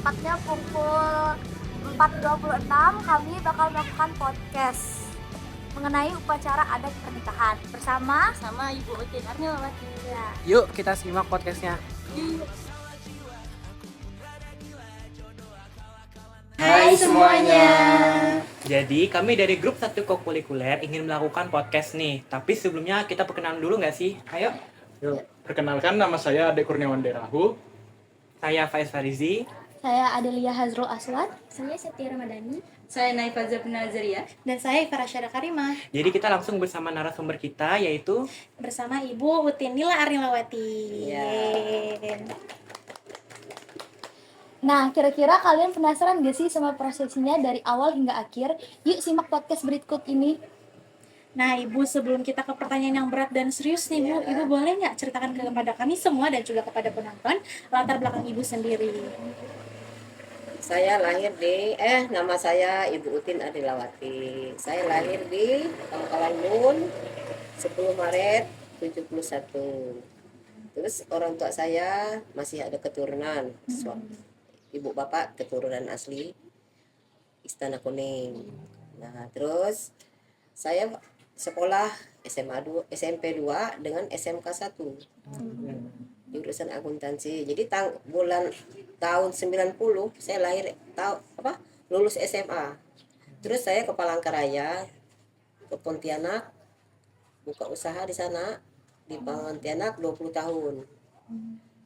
tepatnya pukul 4.26 kami bakal melakukan podcast mengenai upacara adat pernikahan bersama Ibu Utin Arnilawati. ya. Yuk kita simak podcastnya. Hai semuanya. Jadi kami dari grup 1 Kokulikuler ingin melakukan podcast nih. Tapi sebelumnya kita perkenalan dulu nggak sih? Ayo. Yuk, perkenalkan nama saya Ade Kurniawan Derahu. Saya Faiz Farizi. Saya Adelia Hazrul Aswad. Saya Setia Ramadhani. Saya Naifa Nazaria. Dan saya Farashada Karimah. Jadi kita langsung bersama narasumber kita yaitu Bersama Ibu Utin Nila Arnilawati. Nah, kira-kira kalian penasaran gak sih sama prosesnya dari awal hingga akhir? Yuk simak podcast berikut ini. Nah Ibu, sebelum kita ke pertanyaan yang berat dan serius nih Bu, Ibu boleh nggak ceritakan kepada kami semua dan juga kepada penonton latar belakang Ibu sendiri? Saya lahir nama saya Ibu Utin Adilawati. Saya lahir di Pangkalan Bun 10 Maret 71. Terus orang tua saya masih ada keturunan. Ibu bapak keturunan asli Istana Kuning. Nah, terus saya sekolah SMP 2 dengan SMK 1. Jurusan akuntansi. Jadi tahun 90 saya lulus SMA. Terus saya ke Palangkaraya, ke Pontianak, buka usaha di sana di Pontianak 20 tahun.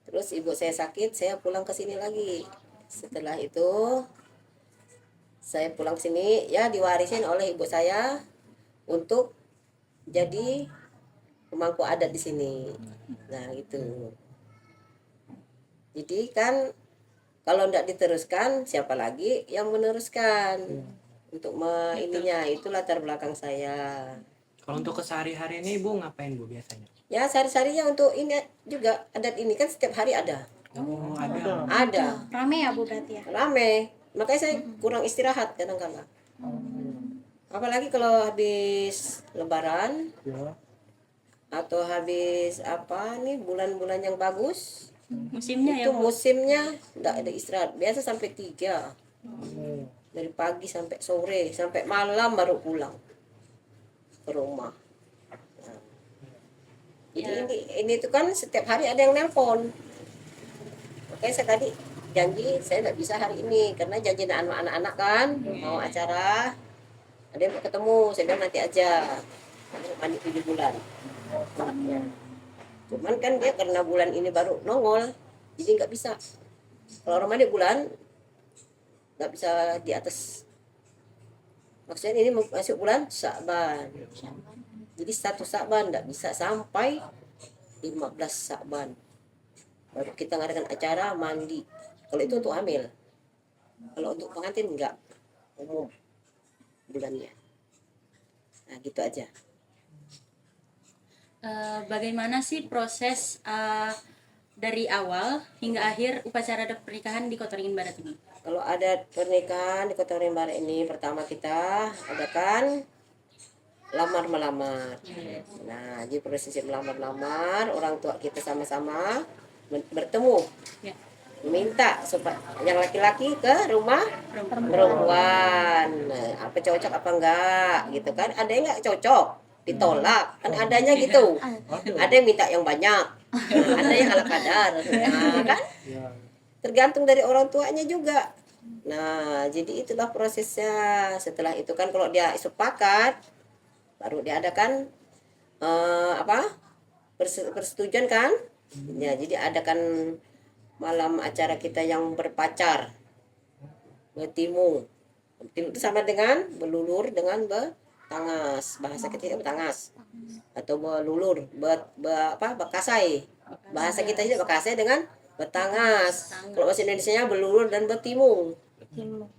Terus ibu saya sakit, saya pulang ke sini lagi. Setelah itu saya pulang ke sini ya diwarisin oleh ibu saya untuk jadi pemangku adat di sini. Nah, gitu. Jadi kan kalau tidak diteruskan siapa lagi yang meneruskan untuk ininya, itu latar belakang saya. kalau untuk kesehari-hari ini Ibu ngapain Bu biasanya? Ya sehari-harinya untuk ini juga adat ini kan setiap hari ada. Oh, ada. Ada. Rame ya Bu berarti ya? Rame. Makanya saya kurang istirahat kadang-kadang. Apalagi kalau habis lebaran Ya. atau habis bulan-bulan yang bagus. Musimnya Itu musimnya enggak ada istirahat. Biasa sampai 3. Dari pagi sampai sore, sampai malam baru pulang ke rumah. Nah. Jadi ini tuh kan setiap hari ada yang nelpon. Makanya saya tadi janji saya nggak bisa hari ini karena janji sama anak-anak kan mau acara. Ada yang mau ketemu, saya bilang nanti aja. Mandi 7 bulan. Anaknya. Cuman kan dia karena bulan ini baru nongol, jadi nggak bisa. Kalau orang mandi bulan nggak bisa di atas. Maksudnya ini masuk bulan Sya'ban. Jadi 1 Sya'ban nggak bisa sampai 15 Sya'ban. Baru kita ngadakan acara mandi. Kalau itu untuk hamil. Kalau untuk pengantin enggak. Umum bulannya. Nah, gitu aja. Bagaimana sih proses dari awal hingga akhir upacara adat pernikahan di Kota Waringin Barat ini? Kalau adat pernikahan di Kota Waringin Barat ini pertama kita adakan lamar-melamar. Nah, jadi prosesi melamar-lamar, orang tua kita sama-sama bertemu. Ya. Minta supaya yang laki-laki ke rumah perempuan. Nah, apa cocok apa enggak gitu kan? Ada yang enggak cocok, ditolak. Kan adanya gitu. Ada yang minta yang banyak. Nah, ada yang ala kadar. Nah, kan? Tergantung dari orang tuanya juga. Nah, jadi itulah prosesnya. Setelah itu kan kalau dia sepakat baru diadakan persetujuan kan? Ya, jadi adakan malam acara kita yang berpacar. Bertimu. Bertimu itu sama dengan belulur dengan bertangas. Bahasa kita bertangas. Atau belulur, berkasai. Bahasa kita ini berkasai dengan bertangas. Kalau bahasa Indonesianya belulur dan bertimu.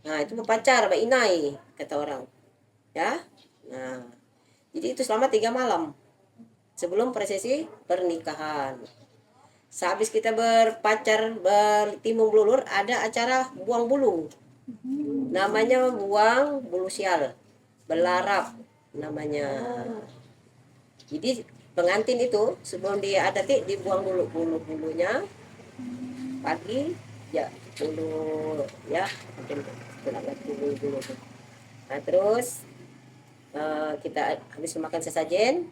Nah, itu berpacar, berinai kata orang. Ya. Nah, jadi itu selama 3 malam sebelum prosesi pernikahan. Sehabis kita berpacar, bertimung belulur, ada acara buang bulu. Namanya buang bulu sial. Belarap namanya. Jadi pengantin itu sebelum dia adati dibuang dulu bulu-bulunya. Pagi ya 40 ya, mungkin kurang 40 dulu tuh. Nah terus kita habis makan sesajen,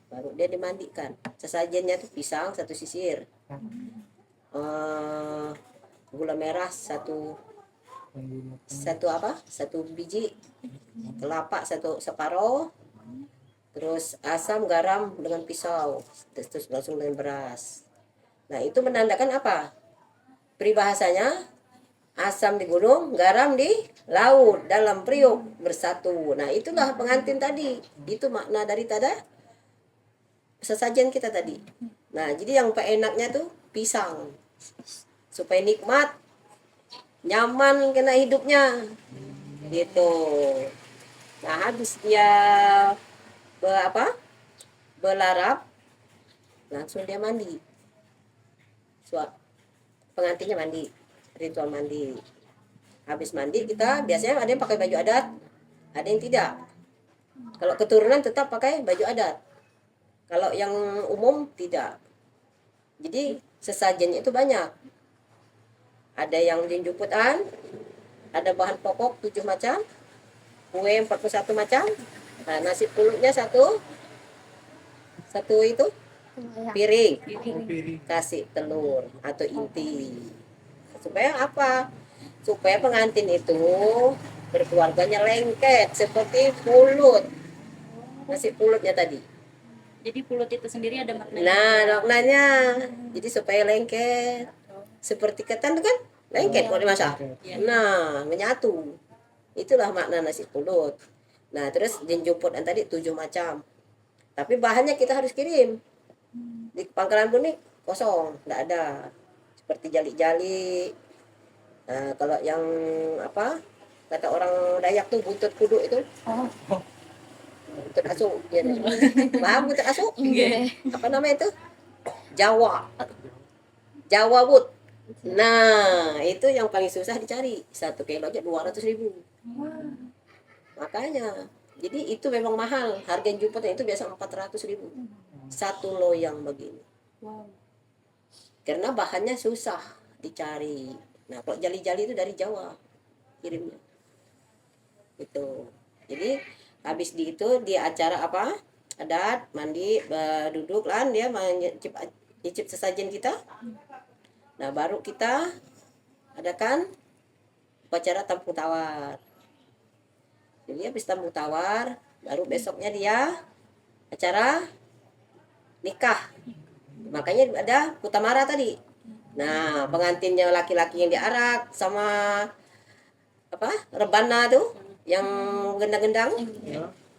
baru dia dimandikan. Sesajennya tuh pisang satu sisir, gula merah satu biji, kelapa satu separuh, terus asam garam dengan pisau, terus langsung dengan beras. Nah itu menandakan apa? Peribahasanya asam di gunung, garam di laut, dalam periuk bersatu. Nah itulah pengantin tadi, itu makna dari sesajen kita tadi. Nah jadi yang enaknya tuh pisang, supaya nikmat, nyaman kena hidupnya gitu. Nah habis dia belarap, langsung dia mandi. Pengantinnya mandi, ritual mandi. Habis mandi kita biasanya ada yang pakai baju adat, ada yang tidak. Kalau keturunan tetap pakai baju adat, kalau yang umum tidak. Jadi sesajennya itu banyak. Ada yang jinjuputan, ada bahan pokok 7 macam, kue 41 macam. Nah, nasi pulutnya satu itu piring, kasih telur atau inti. Supaya apa? Supaya pengantin itu berkeluarganya lengket seperti pulut. Nasi pulutnya tadi. Jadi pulut itu sendiri ada maknanya. Nah, maknanya jadi supaya lengket. Seperti ketan kan lengket kalau dimasak. Nah, menyatu. Itulah makna nasi pulut. Nah, terus jinjuput yang tadi 7 macam. Tapi bahannya kita harus kirim. Di pangkalan pun nih kosong, enggak ada. Seperti jali-jali. Nah, kalau yang kata orang Dayak tuh butut kudu itu. Butut asu. Ya, paham butut asu? Apa namanya itu? Jawa but. Nah, itu yang paling susah dicari. 1 kilo aja 200.000. Makanya, jadi itu memang mahal. Harga juputnya itu biasa 400.000. 1 loyang begini. Karena bahannya susah dicari. Nah, kalau jali-jali itu dari Jawa kirimnya. Itu. Jadi habis di acara adat, mandi, duduk lah dia nyicip sesajen kita. Nah, baru kita adakan upacara tampung tawar. Jadi habis tampung tawar, baru besoknya dia acara nikah. Makanya ada putamara tadi. Nah, pengantinnya laki-laki yang diarak sama rebana tuh yang gendang-gendang.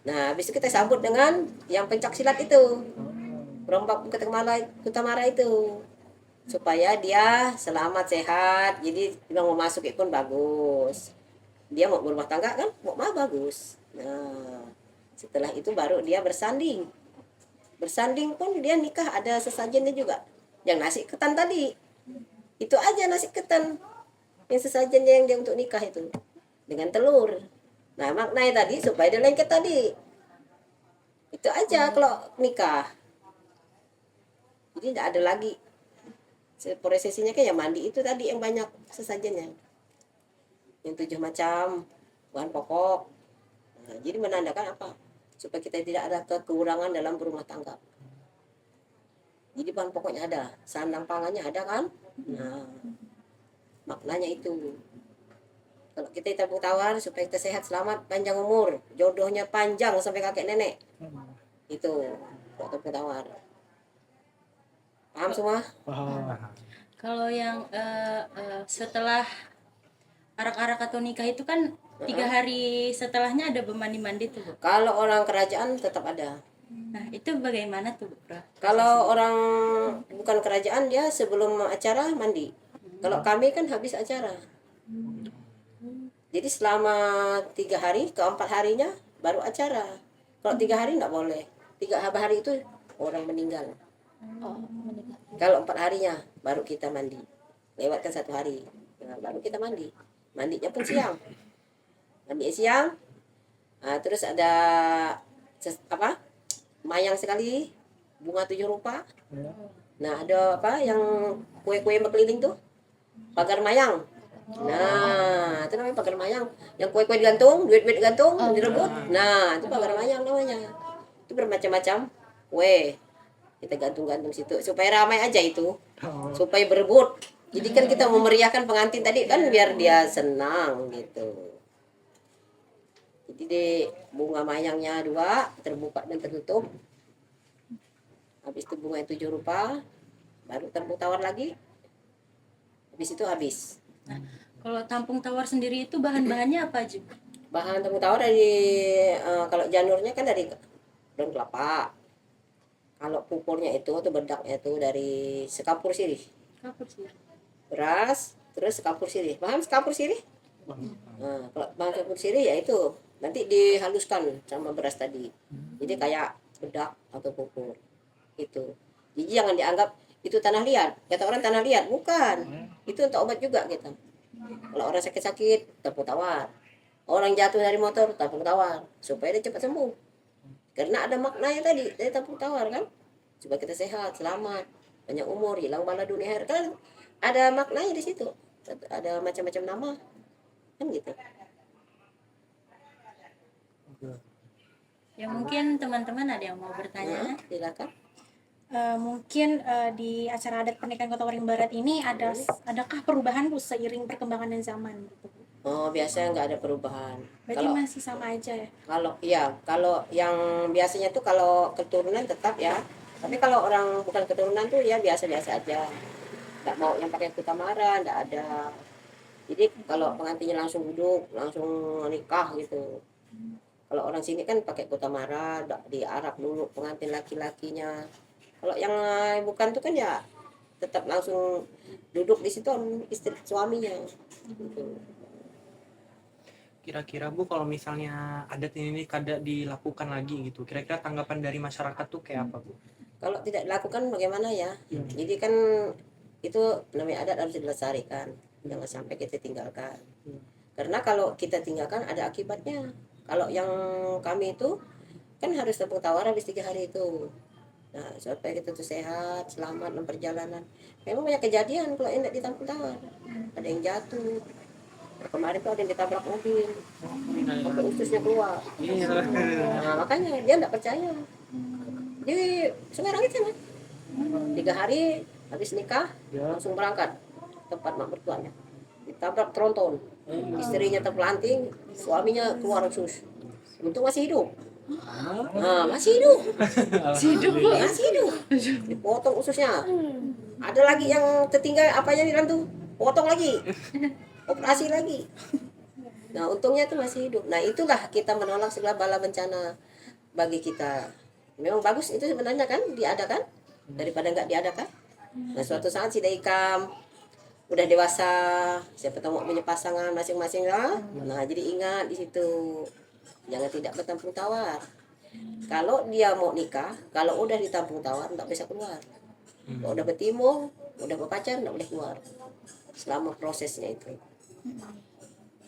Nah, habis itu kita sambut dengan yang pencak silat itu. Perompak putamara itu. Supaya dia selamat sehat, jadi dia mau masuk pun bagus, dia mau berumah tangga kan mau bagus. Nah setelah itu baru dia bersanding pun dia nikah, ada sesajennya juga, yang nasi ketan tadi itu aja, nasi ketan yang sesajennya yang dia untuk nikah itu dengan telur. Nah maknanya tadi supaya dia lengket tadi, itu aja kalau nikah. Jadi tidak ada lagi prosesinya kayak mandi itu tadi yang banyak sesajennya, yang 7 macam bahan pokok. Nah, jadi menandakan apa? Supaya kita tidak ada kekurangan dalam berumah tangga. Jadi bahan pokoknya ada, sandang pangannya ada kan? Nah, maknanya itu. Kalau kita tabung tawar supaya kita sehat, selamat, panjang umur, jodohnya panjang sampai kakek nenek. Itu tabung tawar. Paham semua? Kalau yang setelah arak-arak atau nikah itu kan 3 hari setelahnya ada mandi-mandi tuh, Bu. Kalau orang kerajaan tetap ada. Nah, itu bagaimana tuh, Bu? Kalau orang bukan kerajaan dia sebelum acara mandi. Kalau kami kan habis acara. Jadi selama 3 hari, ke-4 harinya baru acara. Kalau 3 hari enggak boleh. 3 hari itu orang meninggal. Kalau 4 harinya baru kita mandi, lewatkan 1 hari, nah, baru kita mandi. Mandinya pun siang, nah, terus ada mayang sekali, bunga 7 rupa. Nah ada yang kue-kue berkeliling tuh, pagar mayang. Nah, itu namanya pagar mayang. Yang kue-kue digantung, duit-duit digantung, direbut. Nah, itu pagar mayang namanya. Itu bermacam-macam kue. Kita gantung-gantung situ supaya ramai aja itu. Supaya berebut. Jadi kan kita memeriahkan pengantin tadi kan biar dia senang gitu. Jadi di bunga mayangnya 2, terbuka dan tertutup. Habis itu bunga yang 7 rupa, baru tampung tawar lagi. Habis itu habis. Kalau tampung tawar sendiri itu bahan-bahannya apa aja? Bahan tampung tawar dari kalau janurnya kan dari daun kelapa. Kalau pupurnya itu atau bedaknya itu dari sekapur sirih. Kapur sih. Beras, terus sekapur sirih. Paham sekapur sirih? Nah, kalau bahan sekapur sirih ya itu nanti dihaluskan sama beras tadi. Jadi kayak bedak atau pupur. Itu. Jadi jangan dianggap itu tanah liat. Kata orang tanah liat, bukan. Itu untuk obat juga gitu. Kalau orang sakit-sakit, tampung tawar. Orang jatuh dari motor, tampung tawar. Supaya dia cepat sembuh. Karena ada maknanya tadi dari tampung tawar kan. Supaya kita sehat, selamat, banyak umur, hilang bala dunia akhir kan. Ada maknanya di situ. Ada macam-macam nama. Kan gitu. Ya mungkin teman-teman ada yang mau bertanya. Silakan. Mungkin di acara adat pernikahan Kota Waringin Barat ini adakah perubahan Bu seiring perkembangan zaman gitu? Oh, biasanya nggak ada perubahan. Berarti masih sama aja ya? Kalau yang biasanya tuh kalau keturunan tetap ya. Tapi kalau orang bukan keturunan tuh ya biasa-biasa aja. Nggak mau yang pakai kutamaran, nggak ada. Jadi kalau pengantinnya langsung duduk, langsung nikah gitu. Kalau orang sini kan pakai kutamara, diarak dulu pengantin laki-lakinya. Kalau yang bukan tuh kan ya tetap langsung duduk di situ istri suaminya. Gitu. Kira-kira Bu kalau misalnya adat ini kada dilakukan lagi gitu, kira-kira tanggapan dari masyarakat tuh kayak apa Bu? Kalau tidak dilakukan bagaimana ya? Jadi kan itu namanya adat harus dilestarikan, jangan sampai kita tinggalkan. Karena kalau kita tinggalkan ada akibatnya. Kalau yang kami itu kan harus tampung tawar habis 3 hari itu. Nah, supaya kita tuh sehat, selamat dalam perjalanan. Memang banyak kejadian kalau enak di tampung tawar. Ada yang jatuh. Kemarin tuh ada yang ditabrak mobil, sampai ususnya keluar. Nah, makanya dia nggak percaya. Jadi sekarang itu kan 3 hari habis nikah langsung berangkat tempat mak mertuanya. Ditabrak tronton, istrinya terpelanting, suaminya keluar usus. Untung masih hidup. Nah, masih hidup. Masih hidup. Dipotong ususnya. Ada lagi yang tertinggal apanya di dalam tuh, potong lagi. Operasi lagi. Nah, untungnya itu masih hidup. Nah, itulah kita menolak segala bala bencana bagi kita. Memang bagus itu sebenarnya kan diadakan daripada nggak diadakan. Nah, suatu saat si Daikam udah dewasa, siapa tahu mau punya pasangan masing-masing lah. Nah, jadi ingat di situ. Jangan tidak bertampung tawar. Kalau dia mau nikah, kalau udah ditampung tawar nggak bisa keluar. Kalau udah bertemu, udah berpacar nggak boleh keluar. Selama prosesnya itu.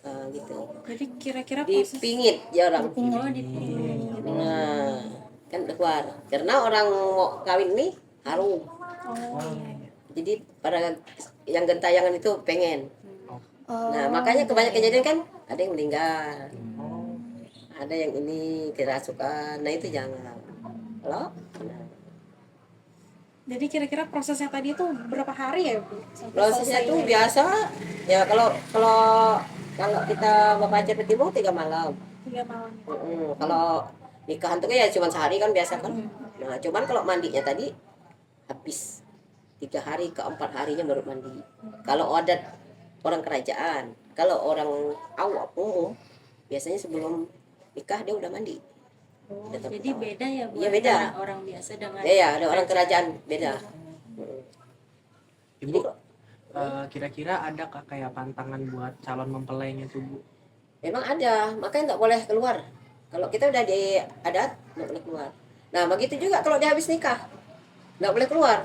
Nah, gitu. Jadi kira-kira proses Dipingit jarang. Oh, dipingit. Nah, kan udah keluar. Karena orang mau kawin nih harum. iya. Jadi pada yang gentayangan itu pengen. Nah, makanya kebanyakan kejadian kan ada yang meninggal. Ada yang ini kerasukan. Nah, itu jangan. Kalau Jadi kira-kira prosesnya tadi itu berapa hari ya Bu? Sampai prosesnya selesai itu ya? biasa ya kalau kita berpacar bertemu 3 malam. 3 malam. Kalau nikahan tuh ya cuma sehari kan biasa kan. Nah, cuman kalau mandinya tadi habis 3 hari ke 4 harinya baru mandi. Kalau adat orang kerajaan, kalau orang awam umum biasanya sebelum nikah dia udah mandi. Udah tampung Jadi tawar. beda ya Bu, Iya, beda. antara orang biasa dengan Ya, ada orang kerajaan beda. Ibu, kira-kira ada kah kayak pantangan buat calon mempelainya tuh Bu? Memang ada, makanya nggak boleh keluar. Kalau kita udah di adat nggak boleh keluar. Nah, begitu juga kalau dia habis nikah nggak boleh keluar.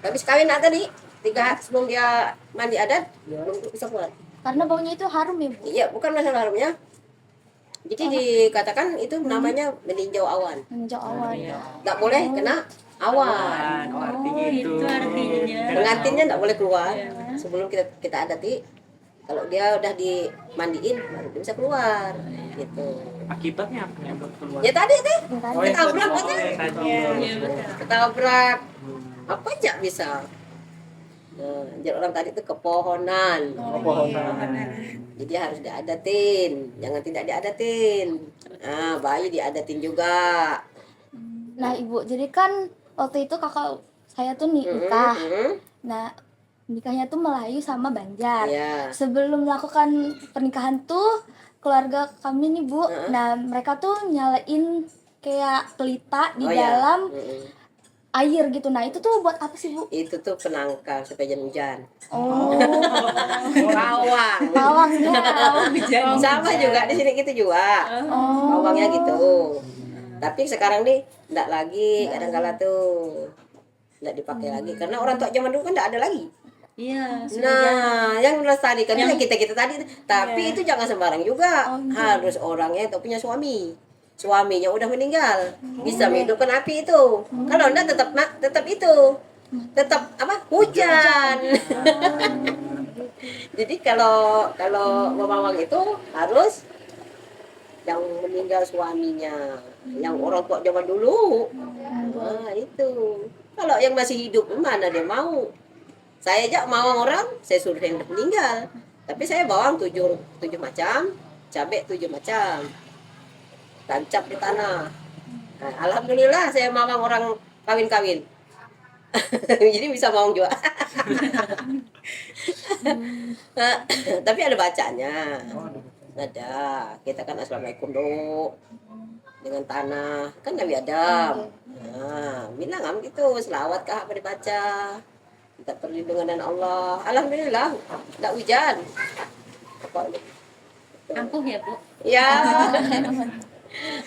Habis kawin tadi 3 sebelum dia mandi adat belum bisa keluar. Karena baunya itu harum ya Bu. Iya, bukan masalah harumnya. Jadi dikatakan itu namanya meninjau awan. Menjauh awan. Nggak boleh kena awan. Oh, artinya Oh, itu. itu artinya. Pengantinnya nggak boleh keluar. sebelum kita adati, kalau dia udah dimandiin baru dia bisa keluar gitu. Akibatnya apa yang buat keluar? Ya tadi deh Yang tadi. Oh, yang ketabrak tadi. kan? Tadi. Iya, betul. Ketabrak apa aja bisa. Nah, jadi orang tadi itu kepohonan. Kepohonan. Jadi harus diadatin, jangan tidak diadatin. Nah, bayi diadatin juga. Nah ibu, jadi kan waktu itu kakak saya tuh nikah. Nah nikahnya tuh Melayu sama Banjar. Iya. Sebelum melakukan pernikahan tuh keluarga kami nih bu, nah mereka tuh nyalain kayak pelita di Oh, ya. dalam air gitu. Nah itu tuh buat apa sih bu? Itu tuh penangkal supaya jangan hujan. Oh, Pawang. pawangnya. Sama juga di sini gitu juga. Oh, Pawangnya gitu. Tapi sekarang nih enggak lagi, kadang-kala tuh enggak dipakai lagi karena orang tua zaman dulu kan enggak ada lagi. Iya, sudah jarang. Nah, yang melestarikan itu kita tadi, tapi itu jangan sembarang juga. Harus orangnya itu punya suami. Suaminya udah meninggal, bisa menghidupkan api itu. Kalau enggak tetap itu. Tetap apa? Hujan. Jadi kalau memawang itu harus yang meninggal suaminya, yang orang tua zaman dulu. Nah, itu. Kalau yang masih hidup mana dia mau? Saya aja mau orang, saya suruh yang udah meninggal. Tapi saya bawang 7 macam, cabai 7 macam. Tancap di tanah. Nah, alhamdulillah saya mawang orang kawin-kawin. Jadi bisa mawang juga. Tapi ada bacanya. Ada. Kita kan assalamualaikum dulu. Dengan tanah. Kan Nabi Adam. Nah, bilang gitu, selawat kah apa dibaca. Minta perlindungan dan Allah. Alhamdulillah, enggak hujan. Ampuh ya, Bu. Ya.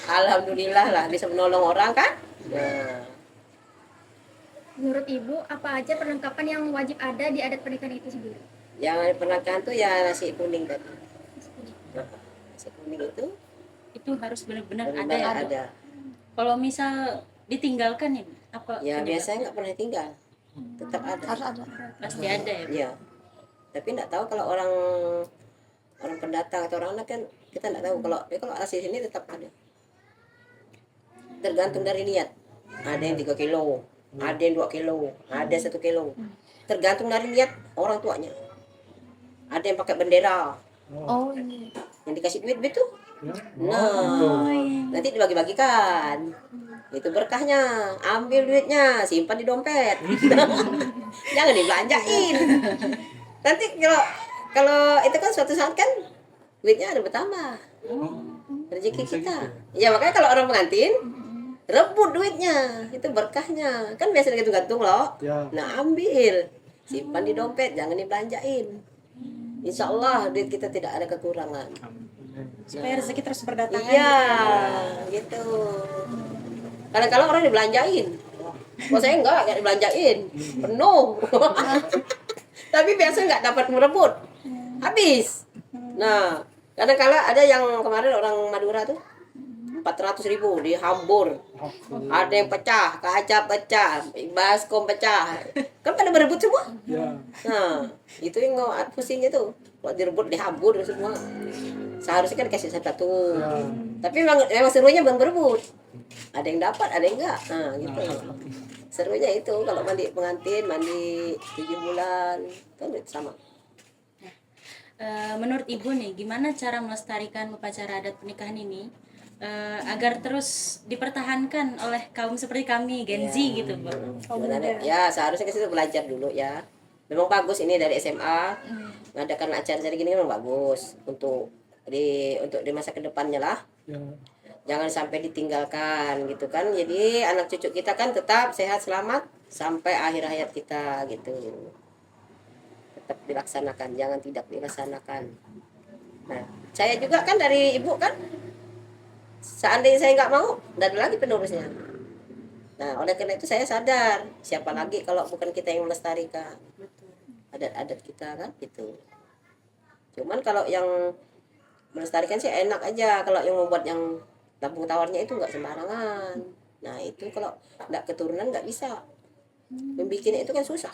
Alhamdulillah lah bisa menolong orang kan. Nah, Menurut Ibu, apa aja perlengkapan yang wajib ada di adat pernikahan itu sendiri? yang pernikahan tuh ya nasi kuning tadi. Nah, nasi kuning itu Itu harus benar-benar ada benar ya, Bu. ada. Kalau misal ditinggalkan ya, apa? Ya penyebab? biasanya nggak pernah tinggal. Tetap ada. harus ada. Pasti ada ya, Bu. Iya. Tapi nggak tahu kalau orang pendatang atau orang anak kan kita nggak tahu kalau asli sini tetap ada. Tergantung dari niat. Ada yang 3 kilo, ada yang 2 kilo, ada 1 kilo. Tergantung dari niat orang tuanya. Ada yang pakai bendera, Oh iya. yang dikasih duit tuh. Nah, nanti dibagi-bagikan. Itu berkahnya. Ambil duitnya, simpan di dompet. Jangan dibelanjain. Nanti kalau itu kan suatu saat kan duitnya ada bertambah. Rezeki kita. Ya makanya kalau orang pengantin rebut duitnya, itu berkahnya. Kan biasa gitu gantung loh. Ya. Nah, ambil. Simpan di dompet, jangan dibelanjain. Insya Allah duit kita tidak ada kekurangan. Supaya rezeki terus berdatangan. Iya, gitu. Kadang-kadang orang dibelanjain. Kok saya enggak dibelanjain. Penuh. Tapi biasa enggak dapat merebut. Habis. Nah, kadang-kadang ada yang kemarin orang Madura tuh 400.000 dihambur. Ada yang pecah, kaca pecah, baskom pecah. Kan pada berebut semua. Ya. Nah, itu yang pusingnya tuh. Kalau direbut dihambur semua. Seharusnya kan dikasih satu. Tapi memang serunya bukan berebut. Ada yang dapat, ada yang enggak. Nah, gitu. Serunya itu kalau mandi pengantin, mandi 7 bulan, kan sama. Menurut Ibu nih, gimana cara melestarikan upacara adat pernikahan ini agar terus dipertahankan oleh kaum seperti kami, Gen Z gitu, Bu? Sebenarnya ya seharusnya ke situ belajar dulu ya. Memang bagus ini dari SMA mengadakan acara-acara gini memang bagus untuk di masa kedepannya lah. Ya. Jangan sampai ditinggalkan gitu kan. Jadi anak cucu kita kan tetap sehat selamat sampai akhir hayat kita gitu. Tetap dilaksanakan, jangan tidak dilaksanakan. Nah, saya juga kan dari ibu kan, seandainya saya nggak mau, nggak ada lagi penerusnya. Nah, oleh karena itu saya sadar, siapa lagi kalau bukan kita yang melestarikan adat-adat kita kan gitu. Cuman kalau yang melestarikan sih enak aja, kalau yang membuat yang tabung tawarnya itu nggak sembarangan. Nah, itu kalau nggak keturunan nggak bisa. Membikinnya itu kan susah.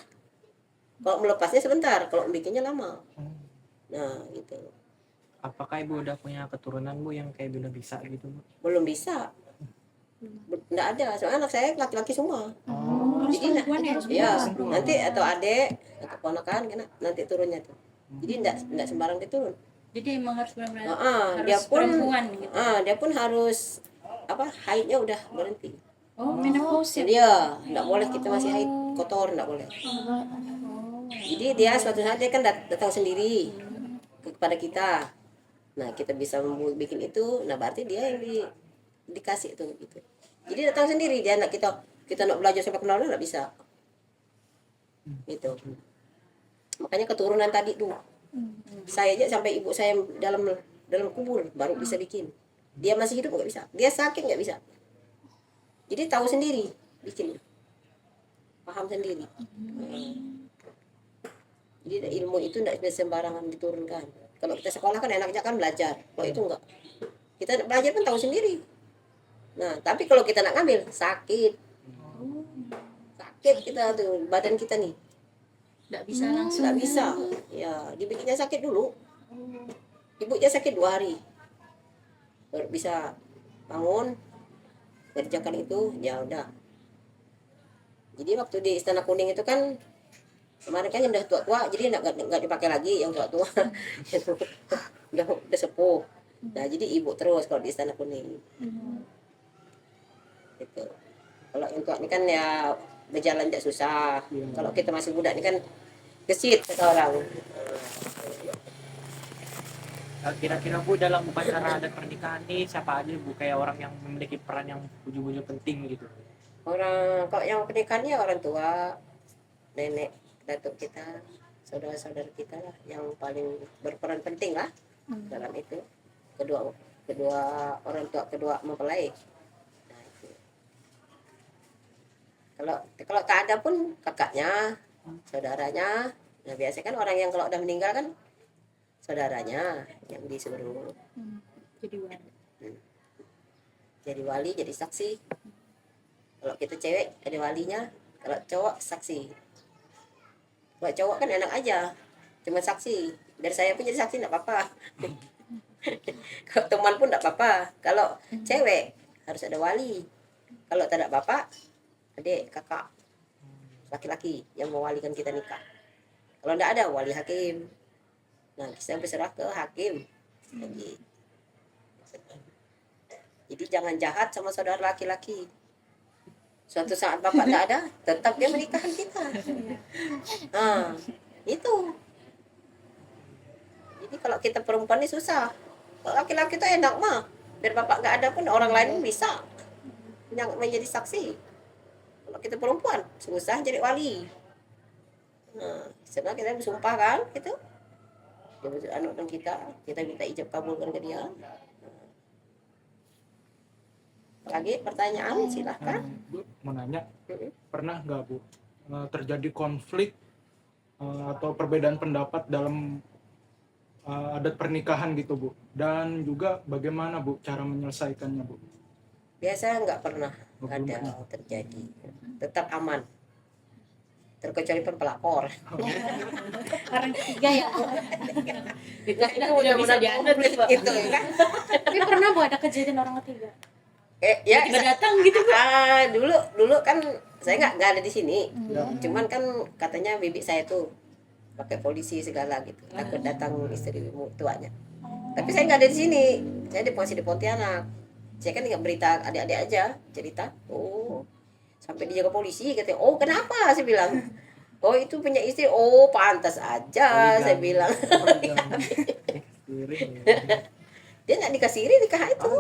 Kalau melepasnya sebentar, kalau bikinnya lama. Nah, gitu. Apakah ibu udah punya keturunan bu yang kayak udah bisa gitu bu? Belum bisa. Nggak ada, soalnya anak saya laki-laki semua. Harus Jadi perempuan ya? ya, nanti atau adik atau ponakan kena nanti turunnya tuh. Jadi enggak sembarang diturun. Jadi emang harus benar-benar Heeh, harus perempuan gitu. dia pun harus haidnya udah berhenti. Oh, menopause ya? Dia enggak boleh kita masih haid kotor, enggak boleh. Jadi dia suatu saat dia kan datang sendiri kepada kita. Nah, kita bisa bikin itu, nah berarti dia yang dikasih tuh gitu. Jadi datang sendiri, dia nak kita nak belajar sampai kenal enggak bisa. Gitu. Makanya keturunan tadi tuh. Saya aja sampai ibu saya dalam kubur baru bisa bikin. Dia masih hidup nggak bisa. Dia sakit nggak bisa. Jadi tahu sendiri bikin. Paham sendiri. Jadi ilmu itu tidak bisa sembarangan diturunkan. Kalau kita sekolah kan enaknya kan belajar. Kalau itu enggak. Kita belajar kan tahu sendiri. Nah, tapi kalau kita nak ngambil sakit. Sakit kita tuh badan kita nih. Nggak bisa langsung. Nggak bisa. Ya, dibikinnya sakit dulu. Ibunya sakit 2 hari. Baru bisa bangun kerjakan itu, ya udah. Jadi waktu di Istana Kuning itu kan kemarin kan yang udah tua-tua, jadi nggak dipakai lagi yang tua-tua. udah sepuh. Nah, jadi ibu terus kalau di Istana Kuning. Gitu. Kalau yang tua ini kan ya berjalan tidak susah. Kalau kita masih muda ini kan gesit kata orang. Kira-kira bu dalam upacara adat pernikahan nih siapa aja bu kayak orang yang memiliki peran yang ujung-ujung penting gitu? Orang kalau yang pernikahannya orang tua, nenek, datuk kita, saudara-saudara kita lah yang paling berperan penting lah dalam itu. Kedua orang tua kedua mempelai. Nah, itu. Kalau tak ada pun kakaknya, saudaranya. Nah, biasanya kan orang yang kalau udah meninggal kan saudaranya yang disuruh jadi wali, jadi saksi. Kalau kita cewek ada walinya, kalau cowok saksi. Kalau cowok kan enak aja, cuma saksi. Dari saya pun jadi saksi enggak apa-apa. Kalau teman pun enggak apa-apa. Kalau cewek harus ada wali. Kalau tak ada bapak, adik, kakak, laki-laki yang mewalikan kita nikah. Kalau enggak ada wali hakim. Nah, kita berserah ke hakim. Jadi jangan jahat sama saudara laki-laki. Suatu saat bapak tidak ada, tetap dia menikahkan kita. Nah, itu. Jadi kalau kita perempuan ini susah. Kalau laki-laki itu enak mah. Biar bapak nggak ada pun orang lain bisa yang menjadi saksi. Kalau kita perempuan susah jadi wali. Nah, sebenarnya kita bersumpah kan, gitu. Dia anak dan kita minta ijab kabulkan ke dia. Lagi pertanyaan silahkan. Bu, mau nanya, pernah nggak Bu terjadi konflik atau perbedaan pendapat dalam adat pernikahan gitu Bu? Dan juga bagaimana Bu cara menyelesaikannya Bu? Biasa nggak pernah ada terjadi, tetap aman. Terkecuali pelakor. Orang ketiga ya, Bu. Tidak bisa dianut itu kan. Tapi pernah Bu ada kejadian orang ketiga? Ya Tiba datang gitu Bu. dulu kan saya nggak ada di sini. Cuman kan katanya bibi saya tuh pakai polisi segala gitu. Takut datang istri tuanya. Tapi saya nggak ada di sini. Saya masih di Pontianak. Saya kan nggak berita adik-adik aja cerita. Oh, sampai dijaga polisi katanya. Oh, kenapa? Saya bilang. Oh, itu punya istri. Oh, pantas aja saya bilang. Dia nggak dikasih nikah itu.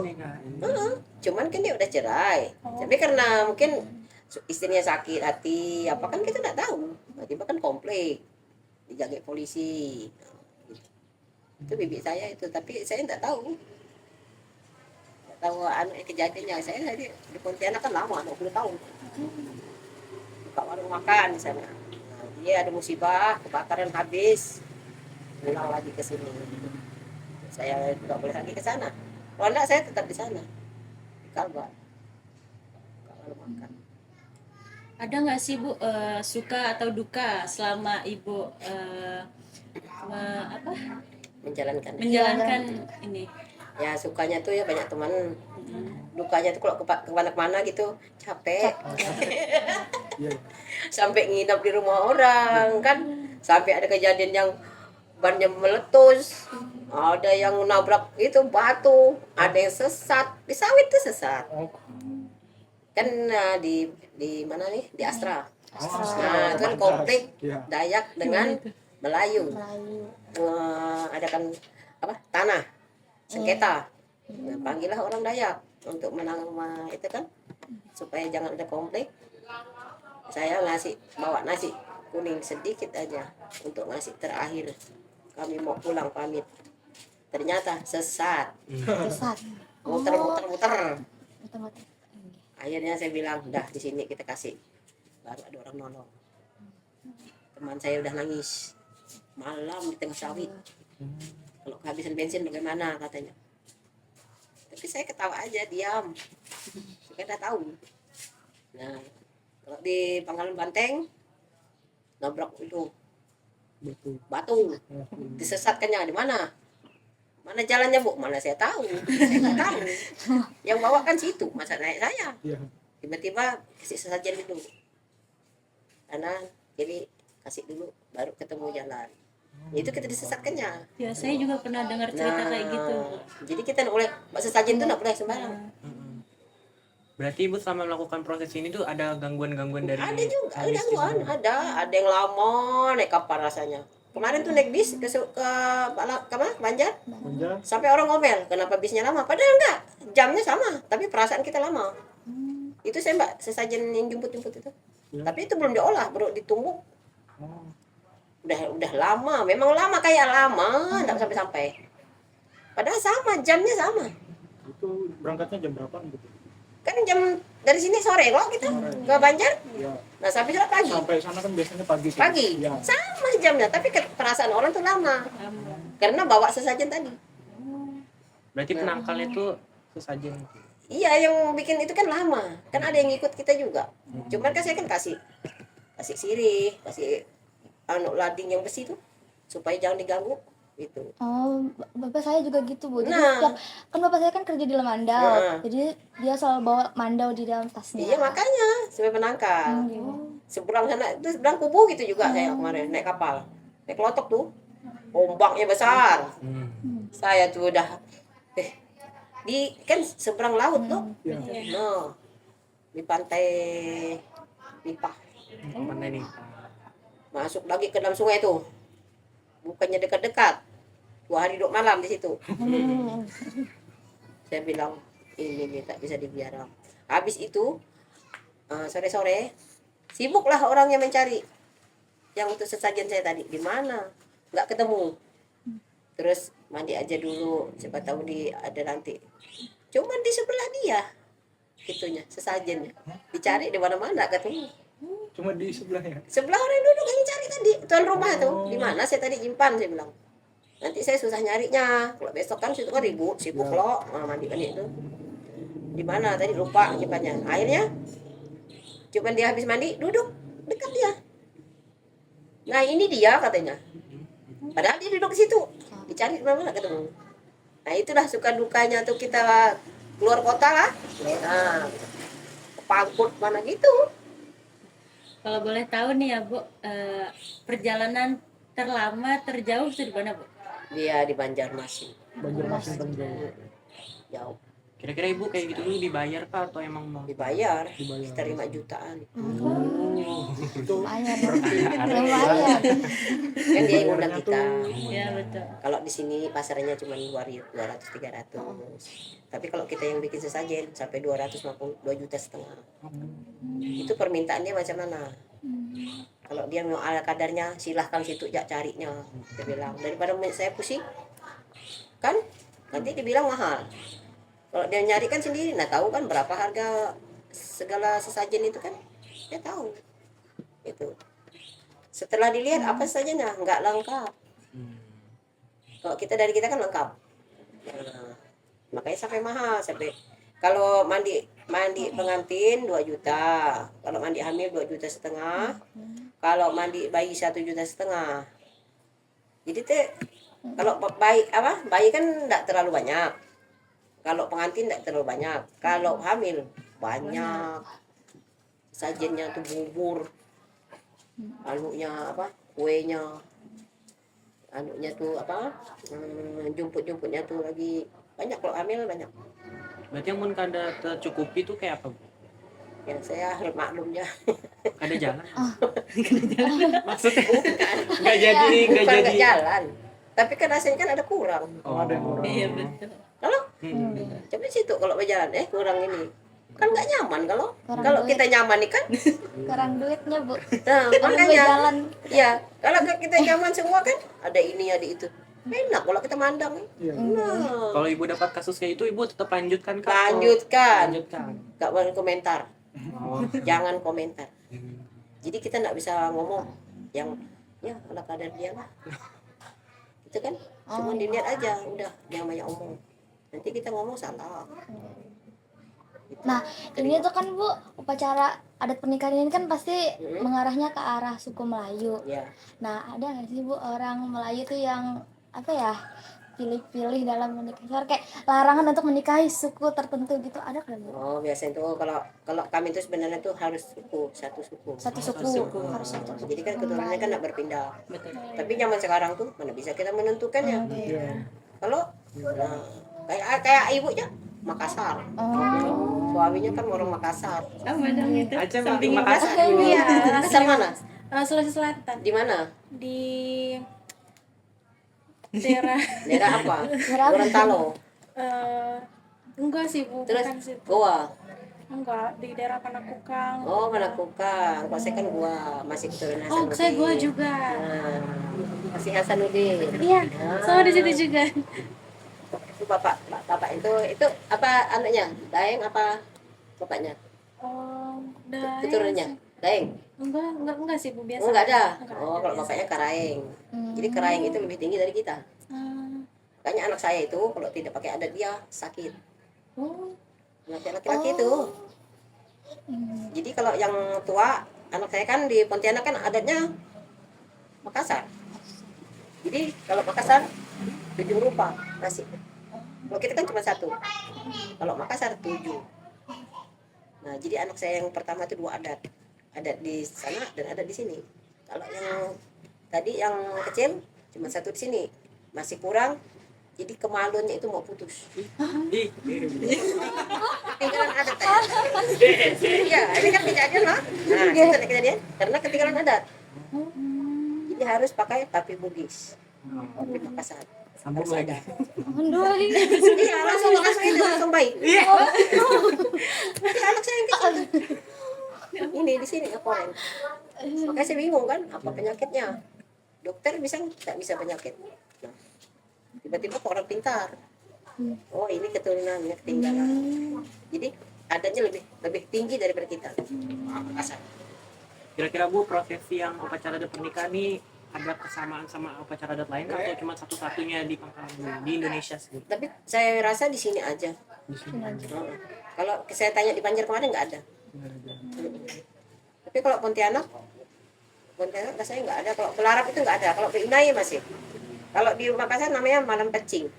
Cuman kan dia udah cerai. Tapi karena mungkin istrinya sakit hati, apa kan kita nggak tahu. Tiba-tiba kan komplain, dijaga polisi. Itu bibi saya itu, tapi saya nggak tahu. Nggak tahu kejadiannya. Saya di Pontianak kan lama, 20 tahun. Buka warung makan di sana. Nah, dia ada musibah, kebakaran habis. Pulang lagi ke sini. Saya nggak boleh lagi ke sana. Kalau enggak saya tetap di sana. Di Kalbar. Kalau makan. Ada nggak sih Bu suka atau duka selama Ibu apa menjalankan. menjalankan ini? Ya sukanya tuh ya banyak teman, dukanya tuh kalau kemana-mana gitu capek. Iya. Sampai nginap di rumah orang kan, sampai ada kejadian yang bannya meletus, ada yang nabrak itu batu, ada yang sesat di sawit tuh sesat Oh, kan. Di mana nih, di Astra. oh, Nah itu kan konflik Iya. Dayak dengan Melayu. Melayu. Ada kan apa, tanah sengketa. Nah, panggillah orang Dayak untuk itu kan, supaya jangan ada konflik. Saya bawa nasi kuning sedikit aja untuk ngasih terakhir. Kami mau pulang pamit. Ternyata sesat, Sesat. muter-muter. Muter-muter. Akhirnya saya bilang, udah di sini kita kasih. Baru ada orang nolong. Teman saya udah nangis malam di tengah sawit. Kalau kehabisan bensin bagaimana katanya. Tapi saya ketawa aja, diam. Saya udah tahu. Nah, kalau di Pangkalan Banteng, nabrak itu Betul. batu, disesatkannya di mana? Mana jalannya Bu? Mana saya tahu. Saya nggak tahu. Yang bawa kan situ, masa naik saya. Iya. Tiba-tiba kasih sesajen dulu. Karena jadi kasih dulu, baru ketemu jalan. Itu kita disesatkannya. Ya saya juga pernah dengar cerita kayak gitu. Jadi kita nggak boleh, sesajen itu nggak boleh sembarang. Berarti Ibu selama melakukan proses ini tuh ada gangguan-gangguan dari Ada juga, ada logistik gangguan, juga? ada yang lama naik kapal rasanya. Kemarin tuh naik bis ke Banjar, Banjar. sampai orang ngomel, kenapa bisnya lama? Padahal enggak, jamnya sama, tapi perasaan kita lama. Itu saya Mbak, sesajen yang jemput-jemput itu. Ya. Tapi itu belum diolah, baru ditumbuk. Oh, Udah lama, memang lama kayak lama, enggak sampai-sampai. Padahal sama, jamnya sama. itu berangkatnya jam berapa gitu? Kan jam dari sini sore kok kita ke Banjar. Ya. Nah, sampai sana pagi. Sampai sana kan biasanya pagi. tuh. Pagi. Ya. Sama jamnya, tapi perasaan orang tuh lama. Karena bawa sesajen tadi. Berarti penangkalnya tuh sesajen. Iya, yang bikin itu kan lama. Kan ada yang ikut kita juga. Cuman kan saya kan kasih sirih, kasih lading yang besi tuh supaya jangan diganggu itu. Oh, bapak saya juga gitu Bu. Jadi Nah. setiap, kan bapak saya kan kerja di Lemandau. Nah. Jadi dia selalu bawa mandau di dalam tasnya. Iya, makanya sampai penangkal. Seberang sana itu seberang kubu gitu juga saya kemarin naik kapal. Naik klotok tuh. Ombaknya besar. Saya tuh udah di kan seberang laut tuh. Ya. No, di pantai Nipah. Mana nih? Masuk lagi ke dalam sungai tuh. Bukannya dekat-dekat. 2 hari 2 malam di situ. Saya bilang ini tak bisa dibiarkan. Habis itu sore-sore sibuklah orang yang mencari yang untuk sesajen saya tadi. Di mana? Nggak ketemu. Terus mandi aja dulu, siapa tahu ada nanti. Cuman di sebelah dia itunya sesajennya. Dicari di mana-mana ketemu. Cuma di sebelahnya. Sebelah orang duduk yang cari tadi, tuan rumah tuh. Di mana saya tadi nyimpan, saya bilang. Nanti saya susah nyarinya. Kalau besok kan situ kan ribut, sibuk loh, mandi itu. Di mana tadi lupa nyimpannya. Akhirnya cuman dia habis mandi, duduk dekat dia. Nah, ini dia katanya. Padahal dia duduk di situ. Dicari di mana ketemu. Nah, itulah suka dukanya tuh kita keluar kota lah. Nah, ke Pangkut mana gitu. Kalau boleh tahu nih ya Bu, perjalanan terlama terjauh itu di mana Bu? Dia di Banjarmasin. Banjarmasin Banjar. Jauh. Kira-kira Ibu kayak gitu dulu dibayar kah atau emang mau? Dibayar, Dibayar. kita 5 jutaan. Itu Lumayan. berarti Lumayan. Kan dia yang undang bayarnya kita. tuh Ya betul. Kalau di sini pasarnya cuma 200-300. Tapi kalau kita yang bikin sesajen sampai 2,5 juta. Itu permintaannya macam mana? Kalau dia mau ala kadarnya, silahkan situ jak carinya. Dia bilang, daripada saya pusing, kan nanti dibilang mahal. Kalau dia nyari kan sendiri, nah tahu kan berapa harga segala sesajen itu kan, dia tahu. Itu. Setelah dilihat apa saja nggak lengkap. Kalau dari kita kan lengkap. Nah, makanya sampai mahal, sampai kalau mandi mandi pengantin 2 juta. Kalau mandi hamil 2,5 juta. Kalau mandi bayi 1,5 juta. Jadi kalau bayi kan enggak terlalu banyak. Kalau pengantin enggak terlalu banyak. Kalau hamil banyak. Sajennya tuh bubur. Anunya kuenya. Anunya tuh jumput-jumputnya tuh lagi banyak. Kalau hamil banyak. Berarti yang mun kada tercukupi tuh kayak apa, Bu? Ya saya maklumnya. Kada jalan. Maksudnya Bukan. nggak jadi Bukan nggak jalan. Tapi kan rasanya kan ada kurang. Oh, Ada yang kurang. Iya betul. Kalau coba di situ kalau berjalan kurang ini. Kan nggak nyaman kalau Kurang kalau duit. kita nyaman nih kan. Kurang duitnya, Bu. Nah, Kalau gue makanya jalan ya kalau kita nyaman semua kan ada ini ada itu. Enak kalau kita mandang. Iya. Nah, Kalau ibu dapat kasus kayak itu, ibu tetap lanjutkan kah? atau- lanjutkan. Lanjutkan. Nggak boleh komentar. Oh. Jangan komentar. Jadi kita nggak bisa ngomong yang ya ala kadar dia lah. Itu kan cuma dilihat aja udah jangan banyak omong. Nanti kita ngomong salah. Nah, ini tuh kan Bu, upacara adat pernikahan ini kan pasti mengarahnya ke arah suku Melayu. Ya. Nah, ada nggak sih Bu orang Melayu tuh yang apa ya, pilih-pilih dalam menikah? Soalnya kayak larangan untuk menikahi suku tertentu gitu, ada kan Bu? Oh biasanya tuh kalau kami itu sebenarnya tuh harus satu suku. Satu suku, suku. harus satu suku. Jadi kan keturunannya kan nggak berpindah. Betul. Tapi zaman sekarang tuh mana bisa kita menentukannya. Iya. Kalau nah, kayak ibunya Makassar. Suaminya kan orang Makassar. Sama dong itu. Aja Samping Makassar. Iya, Makassar mana? Sulawesi Selatan Di mana? di daerah Daerah apa? Daerah apa? Gorontalo. enggak sih Bu, Terus bukan situ. Goa. Enggak, di daerah Panakukang. Oh Panakukang. Kalau saya kan gua masih keturunan Oh, saya gua juga. Nah, masih Hasanuddin. Iya, sama di situ juga. Itu bapak itu apa anaknya? Daeng apa bapaknya? Oh, Daeng Keturunannya? sih. Daeng. Enggak sih Bu, biasa. Oh enggak ada. Enggak Oh ada, kalau biasa. bapaknya Karaeng. Jadi Karaeng itu lebih tinggi dari kita. Hmm. Makanya anak saya itu kalau tidak pakai adat dia sakit. Oh, Anak laki-laki itu. Jadi kalau yang tua, anak saya kan di Pontianak kan adatnya Makassar. Jadi kalau Makassar 7 rupa nasi. Kalau kita kan cuma 1. Kalau Makassar 7. Nah, jadi anak saya yang pertama itu 2 adat. Adat di sana dan adat di sini. Kalau yang tadi yang kecil cuma 1 di sini. Masih kurang. Jadi kemaluannya itu mau putus. Ih, Ketinggalan adat aja. Iya, ini kan kejadian lah. Nah, itu ada kejadian karena ketinggalan adat. Jadi harus pakai papi Bugis. Papi Makassar. sambung Harus lagi. ada. Aduh, Iya, langsung itu langsung baik. Iya. Anak saya yang kecil. Ini di sini koreng. Makanya saya bingung kan, apa penyakitnya? Dokter nggak bisa penyakit. Nah, tiba-tiba kok orang pintar. Oh, ini keturunannya ketinggalan. Jadi adatnya lebih tinggi daripada kita. Makassar. Kira-kira Bu, prosesi yang upacara adat pernikahan ini ada kesamaan sama upacara adat lain kah, atau cuma satu-satunya di Pangkalan Bumi, di Indonesia sendiri? Tapi saya rasa di sini aja. Di sini. Kalau saya tanya di Banjar kemarin nggak ada. Tapi kalau Pontianak rasanya nggak ada. Kalau Pelarap itu nggak ada. Kalau Inai masih. Kalau di Makassar namanya malam pecing.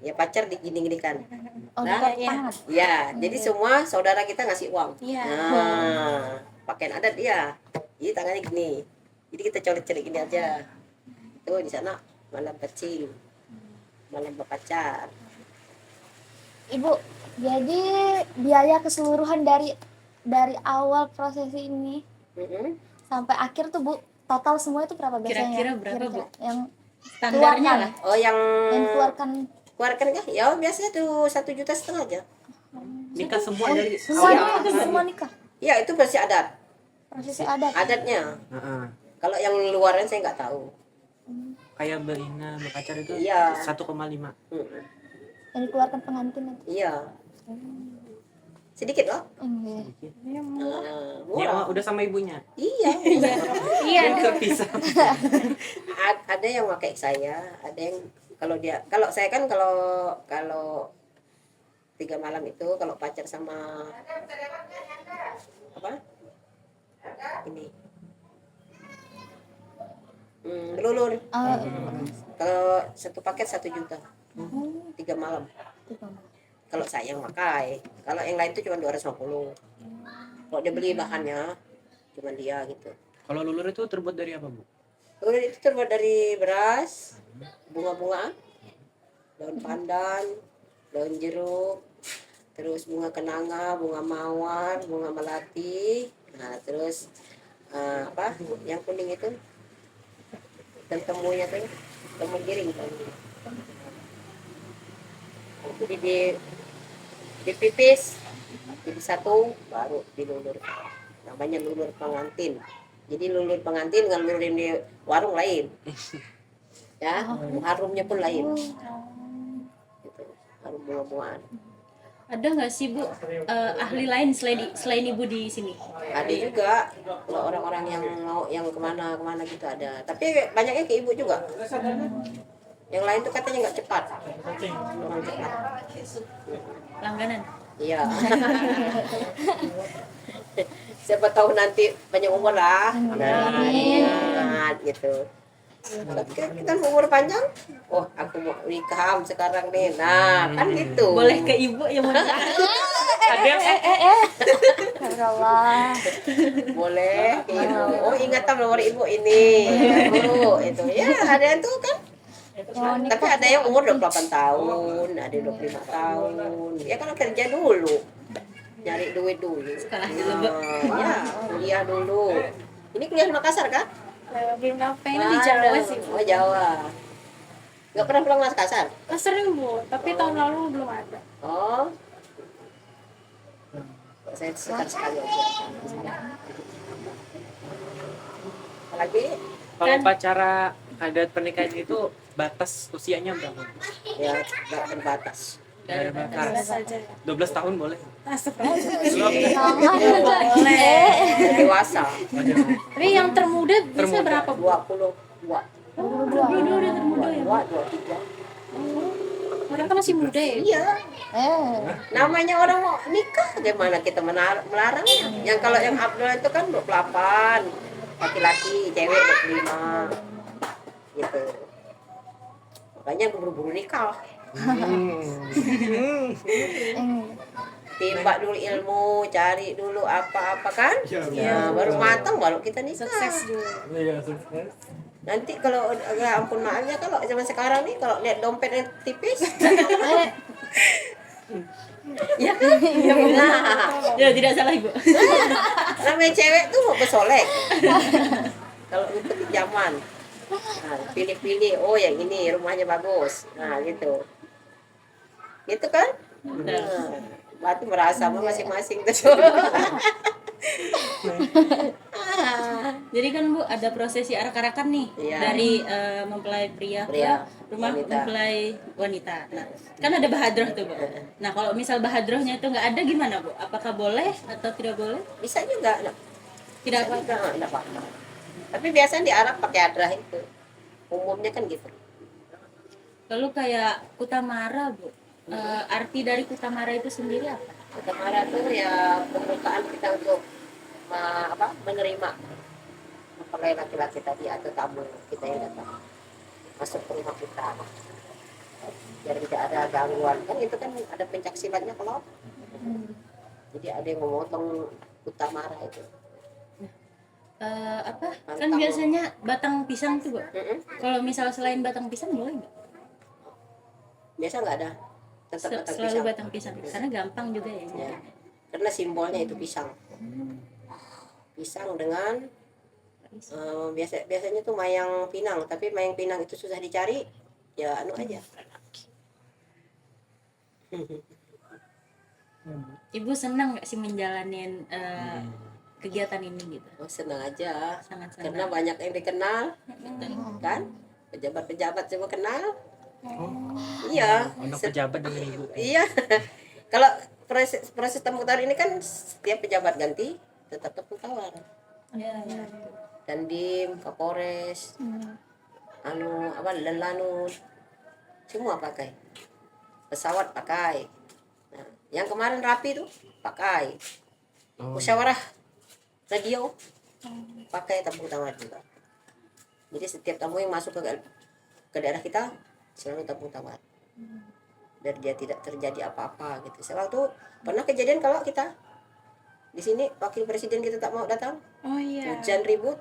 Ya pacar digini-ginikan. oh, Nah, dekat banget. Ya, jadi semua saudara kita ngasih uang. Iya. Nah, pakaian adat dia. Jadi tangannya gini. Jadi kita coret-coret gini aja. Itu di sana malam pecing. Malam berpacar. Ibu, jadi biaya keseluruhan dari awal prosesi ini Mm-mm. sampai akhir tuh Bu, total semua itu berapa biasanya? Kira-kira berapa, Bu? Yang Standarnya lah. Oh, yang keluarkan keluarkan kah? Ya biasanya tuh 1,5 juta aja. Nikah semua dari semua nikah. Ya itu versi adat. Prosesi adat. Adatnya. Heeh. Kalau yang luaran saya nggak tahu. Kayak berina berpacar itu Iya. 1,5. Mm-mm. Yang dikeluarkan pengantin itu. Iya. Sedikit loh. Iya. Nah, Ya, murah. udah sama ibunya. Iya. Iya. Terpisah. Ada yang pakai saya, ada yang kalau saya kan kalau 3 malam itu kalau pacar sama apa ini belulur. Kalau satu paket 1 juta 3 malam. Kalau saya yang pakai, kalau yang lain itu cuma 250. Kalau dia beli bahannya cuma dia gitu. Kalau lulur itu terbuat dari apa, Bu? Lulur itu terbuat dari beras, bunga-bunga, daun pandan, daun jeruk, terus bunga kenanga, bunga mawar, bunga melati, nah terus apa yang kuning itu dan temunya tuh temu giring kan. Jadi dipipis jadi satu baru dilulur, namanya lulur pengantin. Jadi lulur pengantin dengan lulur di warung lain ya, harumnya pun lain gitu, harum bunga-bungaan. Ada nggak sih Bu ahli lain selain Ibu di sini? Ada juga kalau orang-orang yang mau yang kemana-kemana gitu ada, tapi banyaknya ke ibu juga. Yang lain tuh katanya nggak cepat, orang cepat. Langganan. Iya. Siapa tahu nanti banyak umur lah. Nah, gitu. Kita umur panjang. Oh, aku mau nikah sekarang nih. Nah, kan gitu. Boleh ke Ibu yang mau Ada yang Allah. Boleh. Ibu. Oh, ingatan nomor ibu ini. Oh, itu. Ya, ada yang tuh kan. Tapi ada yang umur 28 tahun, ada 25 tahun. Ya kan kerja dulu. Nyari duit dulu. Sekolah dulu, Bu. Ya, kuliah dulu. Ini kuliah di Makassar kan? Belum sampai ini di Jawa sih Bu. Oh, Jawa. Nggak pernah pulang Makassar? Sering Bu, tapi tahun lalu belum ada. Oh. Saya sekali aja. Apalagi kalau upacara adat pernikahan itu batas usianya berapa? ya nggak terbatas. Nggak ada batas. Biasa saja. 12 tahun boleh. Dewasa. Tapi yang termuda bisa berapa Bu? 22. Dua udah termuda ya. 23. Mereka masih muda ya. Iya. Namanya orang mau nikah, gimana kita melarangnya? Yang kalau yang Abdul itu kan 28, laki-laki, cewek 25, gitu. Makanya buru-buru nikah. Timba dulu ilmu, cari dulu apa-apa kan? Ya, baru matang baru kita nikah. Sukses dulu. Nanti kalau ya ampun maafnya kalau zaman sekarang nih kalau lihat dompetnya tipis. Ya kan? Nah, Ya tidak salah Ibu. namanya cewek tuh mau bersolek. Kalau ngikutin zaman. Nah, pilih-pilih, oh yang ini rumahnya bagus. Nah, gitu. Gitu kan? Nah, berarti merasa masing-masing tuh. Jadi kan Bu ada prosesi arak-arakan nih Iya. dari mempelai pria ke Pria, rumah wanita. mempelai wanita. Nah, kan ada bahadroh tuh Bu. Nah, kalau misal bahadrohnya itu nggak ada gimana Bu? Apakah boleh atau tidak boleh? Bisa juga. Nah, Tidak bisa apa. juga, enggak apa-apa. Tapi biasanya di Arab pakai adrah itu. Umumnya kan gitu. Lalu kayak kutamara Bu. Arti dari kutamara itu sendiri apa? Kutamara tuh ya pembukaan kita untuk menerima mempelai laki-laki tadi atau tamu kita yang datang masuk ke rumah kita biar tidak ada gangguan kan itu kan ada pencak silatnya kalau jadi ada yang memotong kutamara itu. Kan biasanya batang pisang tuh Bu. Mm-mm. Kalau misal selain batang pisang boleh nggak? Biasa nggak ada tetap batang Selalu pisang. batang pisang karena gampang juga ya. Ya, karena simbolnya itu pisang dengan biasanya tuh mayang pinang, tapi mayang pinang itu susah dicari ya anu aja. Ibu senang nggak sih menjalanin kegiatan ini gitu? Oh, senang aja Sangat karena senang. banyak yang dikenal kan, pejabat-pejabat semua kenal. Iya, Untuk pejabat dengan Ibu. iya. Kalau proses temu tawar ini kan setiap pejabat ganti tetap temu tawar. Dandim, Kapolres, Lanut, semua pakai. Pesawat pakai. Nah, yang kemarin rapi tuh pakai Oh. musyawarah radio, pakai tabung tawar juga. Jadi setiap tamu yang masuk ke daerah kita selalu tabung tawar, biar dia tidak terjadi apa-apa gitu. Sewaktu pernah kejadian kalau kita di sini wakil presiden kita tak mau datang, Oh iya. hujan ribut.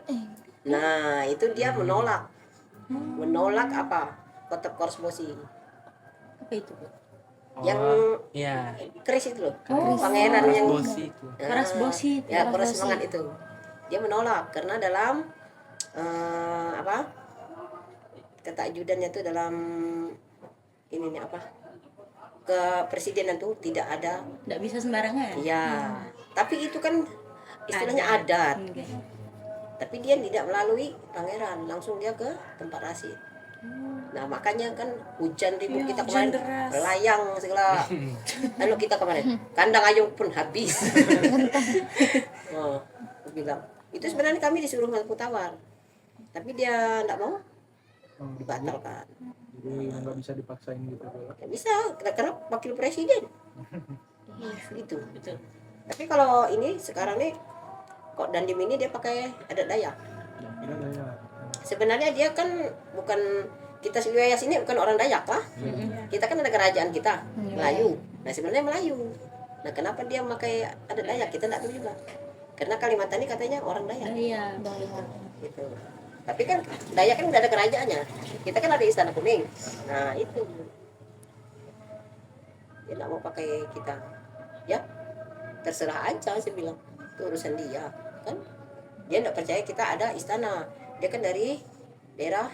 Nah itu dia menolak apa, kotak korsmosi Apa itu, Bu? yang Iya. keris itu loh, pangeran yang Bosi itu. Keras bosi. ya Keras keras bosi. semangat itu. Dia menolak karena dalam apa, kata ajudannya tuh dalam ini nih apa, kepresidenan tuh tidak ada. Nggak bisa sembarangan. Iya, tapi itu kan istilahnya adat. Oke. Tapi dia tidak melalui pangeran, langsung dia ke tempat rasid. Nah makanya kan hujan ribut kita hujan kemarin, deras. layang segala. Lalu kita kemarin kandang ayam pun habis. Oh, aku bilang itu sebenarnya kami disuruh lampu tawar, tapi dia tidak mau, dibatalkan. Jadi nggak bisa dipaksain gitu Bu. Nggak bisa, karena wakil presiden. Itu. Betul. Tapi kalau ini sekarang nih, kok Dandim ini dia pakai adat Dayak. Ada ya. Sebenarnya dia kan bukan, kita wilayah sini bukan orang Dayak lah. Kita kan ada kerajaan kita, Melayu. Nah sebenarnya Melayu. Nah kenapa dia pakai adat Dayak, kita tidak tahu juga. Karena Kalimantan ini katanya orang Dayak. Iya. Gitu. Tapi kan Dayak kan udah ada kerajaannya. Kita kan ada Istana Kuning. Nah itu. Dia tidak mau pakai kita. Ya terserah aja saya bilang. Itu urusan dia. Kan dia tidak percaya kita ada istana. Dia kan dari daerah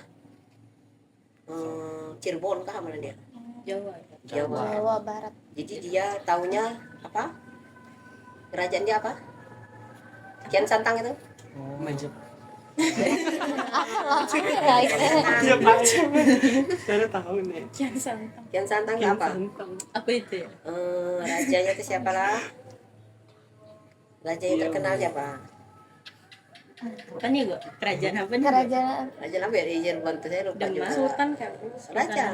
Cirebon kah mana dia? Jawa. Jawa. Jawa Barat. Jadi dia taunya apa? Kerajaan dia apa? Kian Santang itu. Majap. Ya, itu. Iya Pak. Saya tahu nih. Kian Santang. Kian Santang itu apa? Apa itu ya? Rajanya itu siapa lah? Raja yang terkenal siapa? Apa nih, Bu? Kerajaan apa nih? Kerajaan Raja apa ya di Cirebon tuh saya lupa Demak. juga. Sultan kan. Raja.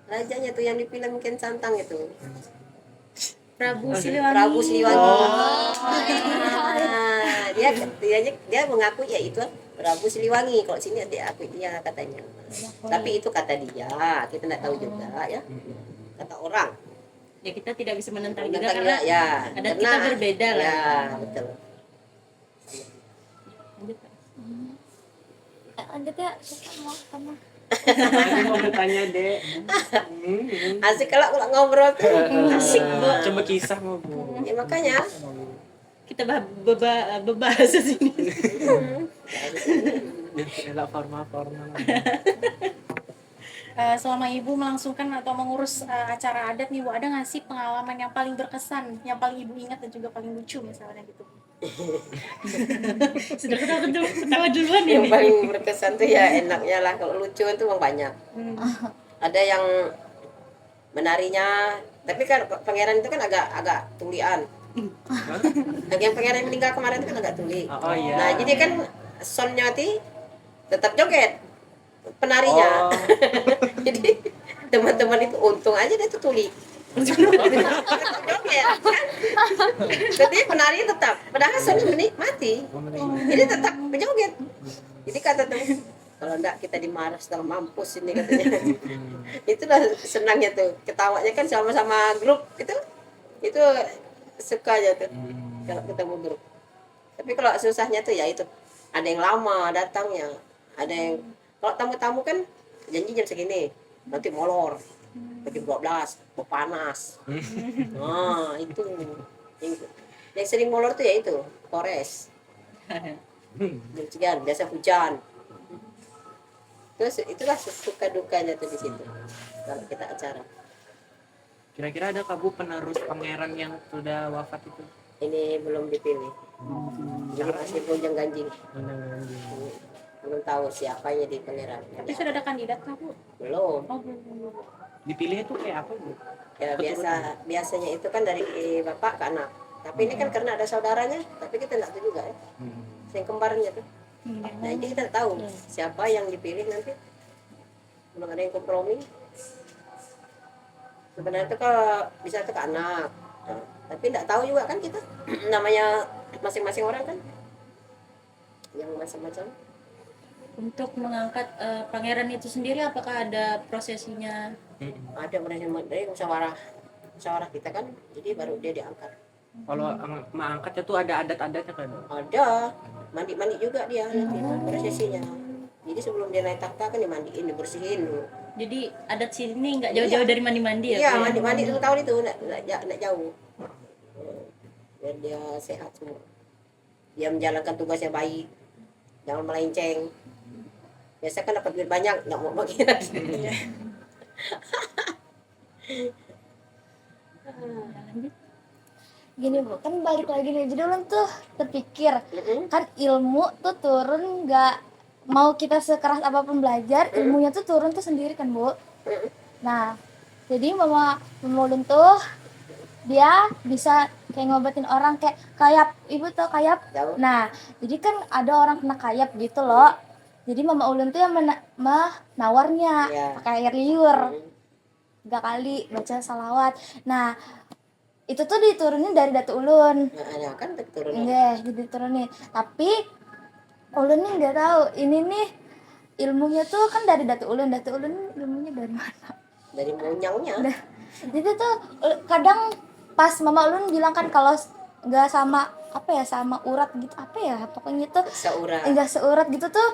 Rajanya tuh yang di film Kian Santang itu. Prabu Siliwangi. Prabu Siliwangi. Nah, dia mengaku ya itu Prabu Siliwangi. Kalau sini dia akui dia katanya. Tapi itu kata dia, kita tidak tahu juga ya. Kata orang. Ya kita tidak bisa menentang juga Menentang karena ya, adat kita berbeda lah. Ya, betul. Lanjut, Pak. lanjut ya, kita mau kamu. Aku mau bertanya, Dek. Asik kalau ngobrol tuh. Asik, Bu. Coba kisah mau, Bu. Ya makanya. Kita berbahasa sini. Biar tidak formal-formal. Selama Ibu melangsungkan atau mengurus acara adat nih Bu, ada nggak sih pengalaman yang paling berkesan, yang paling Ibu ingat dan juga paling lucu misalnya gitu? Sudah ketawa duluan ya. Yang paling berkesan tuh ya enaknya lah, kalau lucu itu memang banyak. Ada yang menarinya, tapi kan pangeran itu kan agak tulian. Yang pangeran meninggal kemarin itu kan agak tuli. Oh iya. Nah jadi kan sonnya tetap joget penarinya. Oh. Jadi teman-teman itu untung aja dia tuh tuli. Tetap joget kan. Jadi penari tetap, padahal sonnya mati. Jadi tetap berjoget. Jadi kata tuh, kalau enggak kita dimarah setelah mampus ini katanya. Itulah senangnya tuh, ketawanya kan sama-sama grup itu suka aja tuh kalau ketemu grup. Tapi kalau susahnya tuh ya itu, ada yang lama datangnya, ada yang kalau tamu-tamu kan janji jam segini, nanti molor jam 12 panas. Nah itu yang sering molor tuh ya itu Polres. Jam sekian biasa hujan. Terus itulah suka dukanya tuh di situ kalau kita acara. Kira-kira ada Bu penerus pangeran yang sudah wafat itu? Ini belum dipilih. Yang masih Bonjang Ganjing. Belum tahu siapanya di pangeran. Tapi sudah ada kandidat nggak Bu? Belum. Oh belum. Dipilih itu kayak apa, Bu? Ya biasanya itu kan dari bapak ke anak. Tapi ini kan karena ada saudaranya, tapi kita nggak tahu juga ya. Yang kembarnya tuh. Nah ini kita tahu siapa yang dipilih nanti. Belum ada yang kompromi. sebenarnya itu ke bisa itu ke anak. Nah, tapi tidak tahu juga kan kita namanya masing-masing orang kan yang macam-macam. Untuk mengangkat pangeran itu sendiri apakah ada prosesinya? Ada dari musyawarah kita kan, jadi baru dia diangkat. Kalau mengangkatnya tuh ada adat-adatnya kan? Ada mandi juga dia nanti prosesinya. Jadi sebelum dia naik takhta kan dimandiin, dibersihin dulu. Jadi adat sini nggak jauh-jauh dari mandi-mandi ya? Iya, Bu, ya? mandi itu tahun itu enggak jauh. Biar dia sehat semua. Dia menjalankan tugasnya baik. Jangan melenceng. Biasa kan dapat duit banyak, enggak mau bagi. Gini Bu, kan balik lagi nih, jadi ulun tuh terpikir kan ilmu tuh turun, nggak mau kita sekeras apapun belajar, ilmunya tuh turun tuh sendiri kan Bu. Nah, jadi mama ulun tuh dia bisa kayak ngobatin orang kayak kayap, ibu tau kayap? Tahu? Nah, jadi kan ada orang kena kayap gitu loh. Jadi mama ulun tuh yang menawarnya Iya. pakai air liur 3 kali baca salawat. Nah, itu tuh diturunin dari datu ulun. Nah, kan turun. Iya, jadi turunin. Tapi ulun nih nggak tahu ini nih ilmunya tuh kan dari datu ulun ilmunya dari mana? Dari monyangnya. Jadi tuh kadang pas mama ulun bilang kan kalau nggak sama apa ya, sama urat gitu, apa ya pokoknya tuh Seurang. enggak seurat gitu tuh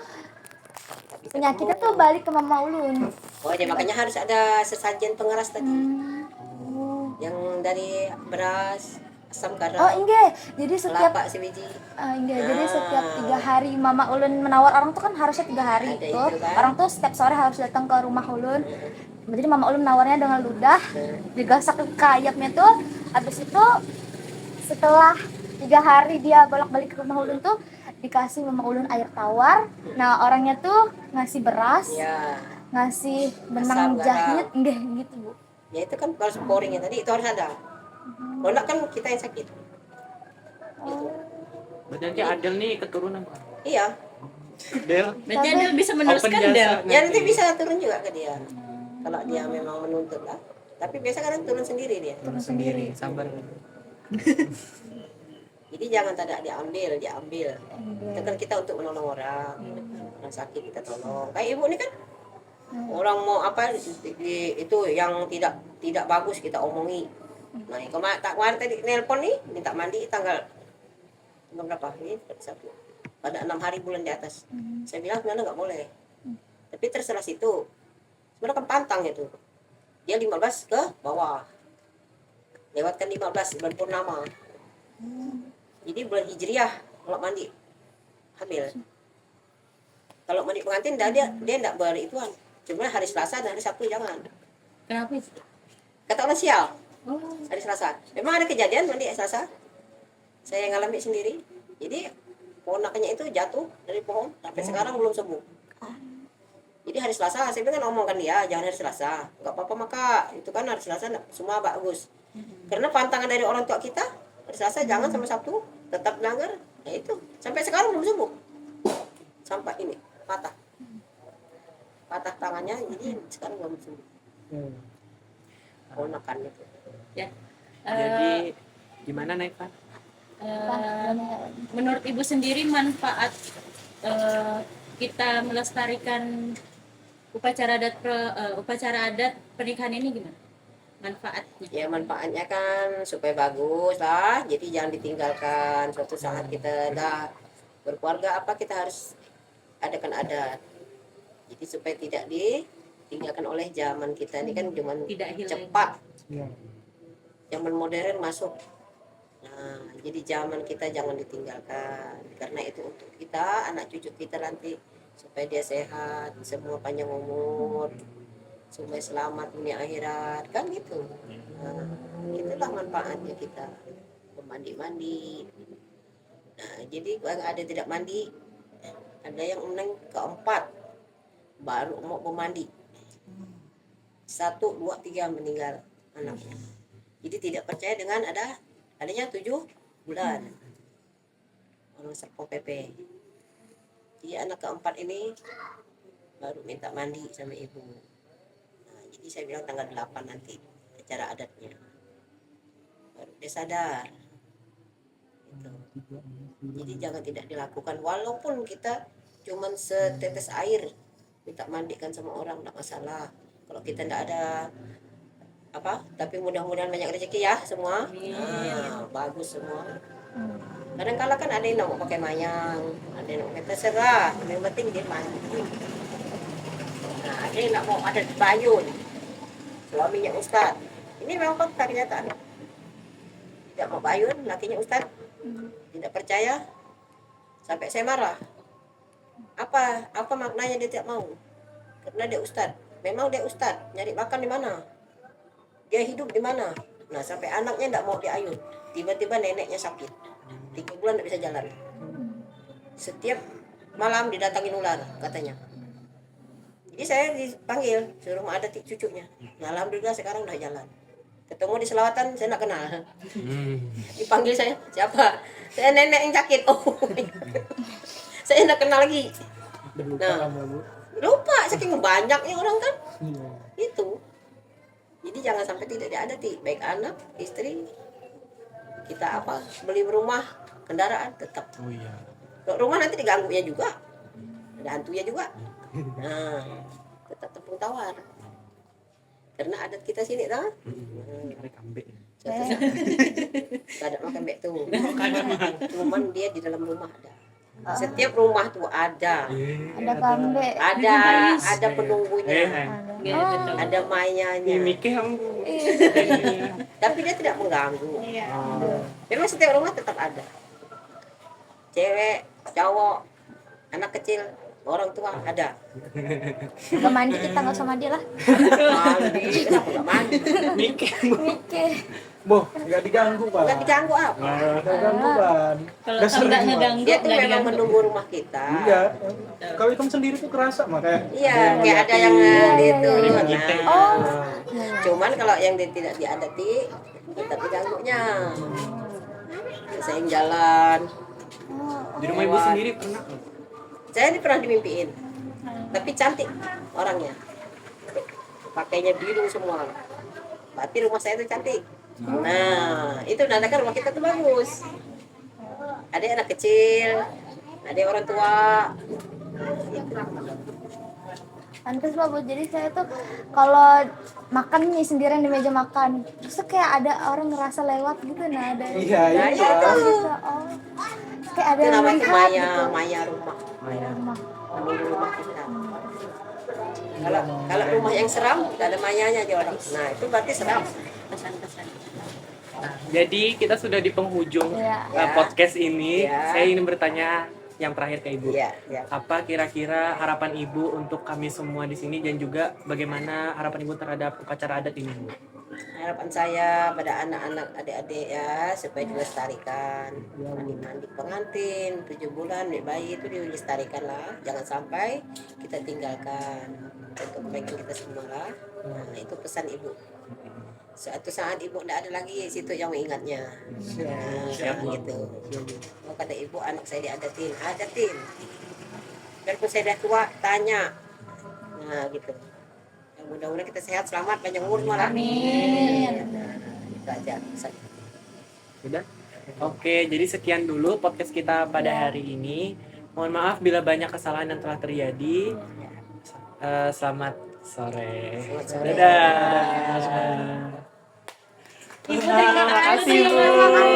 penyakitnya tuh balik ke mama ulun. Oh, jadi makanya harus ada sesajen pengeras tadi. Yang dari beras, asam Oh garam, enggak, jadi setiap kelapa sebiji. jadi setiap 3 hari mama ulun menawar orang tuh kan harusnya 3 hari Ada tuh itu kan. orang tuh setiap sore harus datang ke rumah ulun. Jadi mama ulun menawarnya dengan ludah, digasak ke kayapnya tuh. Habis itu setelah 3 hari dia bolak-balik ke rumah ulun tuh dikasih mama ulun air tawar. Nah orangnya tuh ngasih beras, Ya, ngasih Asam benang garam. jahit, enggak gitu Bu. ya itu kan kalau sporingnya tadi itu harus ada. Kalau enggak kan kita yang sakit. Gitu. Berarti nanti Adel nih keturunan Pak. Iya, Del. Berarti Adel bisa meneruskan Open jasa. Del. ya nanti bisa turun juga ke dia. Kalau dia memang menuntut lah. Tapi biasa kadang turun sendiri dia. Turun sendiri, sabar. Jadi jangan tidak diambil. Itu kan kita untuk menolong orang. Orang sakit kita tolong. Kayak ibu ini kan orang mau apa itu yang tidak bagus kita omongi. Nah, kemarin tadi nelpon nih minta mandi tanggal berapa? Ini satu. Pada 6 hari bulan di atas. Saya bilang sebenarnya nggak boleh. Tapi terserah situ. Sebenarnya kan pantang itu. Dia 15 ke bawah. Lewatkan 15 bulan purnama. Jadi bulan Hijriah kalau mandi hamil. Kalau mandi pengantin dia enggak berituan. Cuma hari Selasa dan hari Sabtu jangan. Kenapa itu? Kata orang sial. Hari Selasa. Memang ada kejadian mandi hari Selasa. Saya ngalami sendiri. Jadi ponaknya itu jatuh dari pohon sampai sekarang belum sembuh. Jadi hari Selasa saya kan ngomongkan dia jangan hari Selasa. Enggak apa-apa maka itu kan hari Selasa semua bagus. Karena pantangan dari orang tua kita hari Selasa jangan sama Sabtu tetap melanggar. Ya itu sampai sekarang belum sembuh. Sampai ini patah tangannya jadi sekarang belum sembuh. Ponakan itu. Ya. Jadi gimana naik Pak? Menurut Ibu sendiri manfaat kita melestarikan upacara adat pernikahan ini gimana? Manfaatnya? Ya manfaatnya kan supaya bagus lah. Jadi jangan ditinggalkan. Suatu saat kita dah berkeluarga apa kita harus adakan adat. Jadi supaya tidak ditinggalkan oleh zaman kita ini kan zaman Tidak hilang. cepat. Ya. Zaman modern masuk. Nah, jadi zaman kita jangan ditinggalkan. Karena itu untuk kita, anak cucu kita nanti supaya dia sehat, semua panjang umur, supaya selamat dunia akhirat, kan gitu. Nah, itulah manfaatnya kita mandi. Nah, jadi kalau ada tidak mandi, ada yang menang keempat baru mau mandi. 1, 2, 3 meninggal anaknya. Jadi tidak percaya dengan adanya 7 bulan orang Serpong PP. Jadi anak keempat ini baru minta mandi sama ibu. Nah, jadi saya bilang tanggal 8 nanti. upacara adatnya. Baru dia sadar. Gitu. Jadi jangan tidak dilakukan walaupun kita cuman setetes air minta mandikan sama orang enggak masalah. Kalau kita enggak ada apa, tapi mudah-mudahan banyak rezeki ya semua. Nah, bagus semua. Kadang-kala kan ada yang mau pakai mayang, ada yang mau terserah, yang penting dia mandi. Nah, ada yang nak mau ada bayun, suaminya Ustad. Ini memang fakta kenyataan. Tidak mau bayun, lakinya Ustad. Tidak percaya, sampai saya marah. Apa maknanya dia tidak mau? Karena dia Ustad. Memang dia Ustad, nyari makan di mana? Dia hidup di mana? Nah, sampai anaknya tidak mau diayun. Tiba-tiba neneknya sakit. 3 bulan tidak bisa jalan. Setiap malam didatangin ular katanya. Jadi saya dipanggil suruh ada cucunya. Nah, alhamdulillah sekarang udah jalan. Ketemu di selawatan saya tidak kenal. Dipanggil saya, siapa? Saya nenek yang sakit. Oh, saya tidak kenal lagi. Nah, lupa saking banyaknya orang kan. Itu. Jadi jangan sampai tidak diadati, baik anak, istri, kita apa beli rumah, kendaraan tetap. Oh iya. Kalau rumah nanti diganggunya juga, ada hantunya juga. Nah, tetap tepung tawar. Karena adat kita sini kan. Tarik ambek. Suatu saat ada makan bek tuh. Cuman dia di dalam rumah ada. Setiap rumah tuh ada. Ada kambe. Ada penunggunya. Oh, Ada mayanya. Mikir kamu. Tapi dia tidak mengganggu. Memang setiap rumah tetap ada. Cewek, cowok, anak kecil, orang tua ada. nggak mandi kita nggak usah mandi lah. Mandi, kenapa nggak mandi? Mikir. Mikir. Boh, nggak diganggu pak. Nggak diganggu apa? Nggak diganggu kan. Kalau Nggak sering, nggak Pak. ngeganggu Dia tuh nggak memang diganggu. menunggu rumah kita. Iya. Kalau hitam sendiri tuh kerasa makanya. Iya, kayak ada yang itu. Iya. Oh, Cuman kalau yang tidak diadati, tetap diganggunya. Saya yang jalan. Di rumah ibu sendiri pernah? Saya ini pernah dimimpiin, tapi cantik orangnya. Pakainya biru semua. Berarti rumah saya itu cantik. Nah, itu menandakan rumah kita tuh bagus. Ada anak kecil, ada orang tua. pantes Pak Bu. Jadi saya tuh kalau makan nih sendirian di meja makan, terus tuh kayak ada orang ngerasa lewat gitu, nah ada. Iya, Nah, iya. itu. Gitu. Oh, kayak ada Itu yang namanya melihat maya, gitu. maya rumah. Rumah. Menunggu rumah kita. Kalau rumah yang seram, tidak ada mayanya aja orang. Nah, itu berarti seram. Pesan-pesan. Jadi kita sudah di penghujung Iya. podcast ini. Iya. Saya ingin bertanya yang terakhir ke ibu. Iya, iya. Apa kira-kira harapan ibu untuk kami semua di sini dan juga bagaimana harapan ibu terhadap upacara adat ini, Bu? Harapan saya pada anak-anak adik-adik ya supaya dilestarikan. Mandi pengantin 7 bulan bayi itu dilestarikan lah, jangan sampai kita tinggalkan untuk kebaikan kita semua lah. Nah, itu pesan ibu. Suatu saat ibu tidak ada lagi situ yang mengingatnya. Nah, gitu. Oh, kata ibu anak saya diadatin, adatin. Biarpun saya dah tua, tanya. Nah, gitu. Ya, mudah-mudahan kita sehat, selamat, panjang umur malah. Amin. Itu aja. Pesan. Sudah? Oke, jadi sekian dulu podcast kita pada hari ini. Mohon maaf bila banyak kesalahan yang telah terjadi. Selamat sore. Selamat sore. Dadah. Ibu terima kasih. Bu.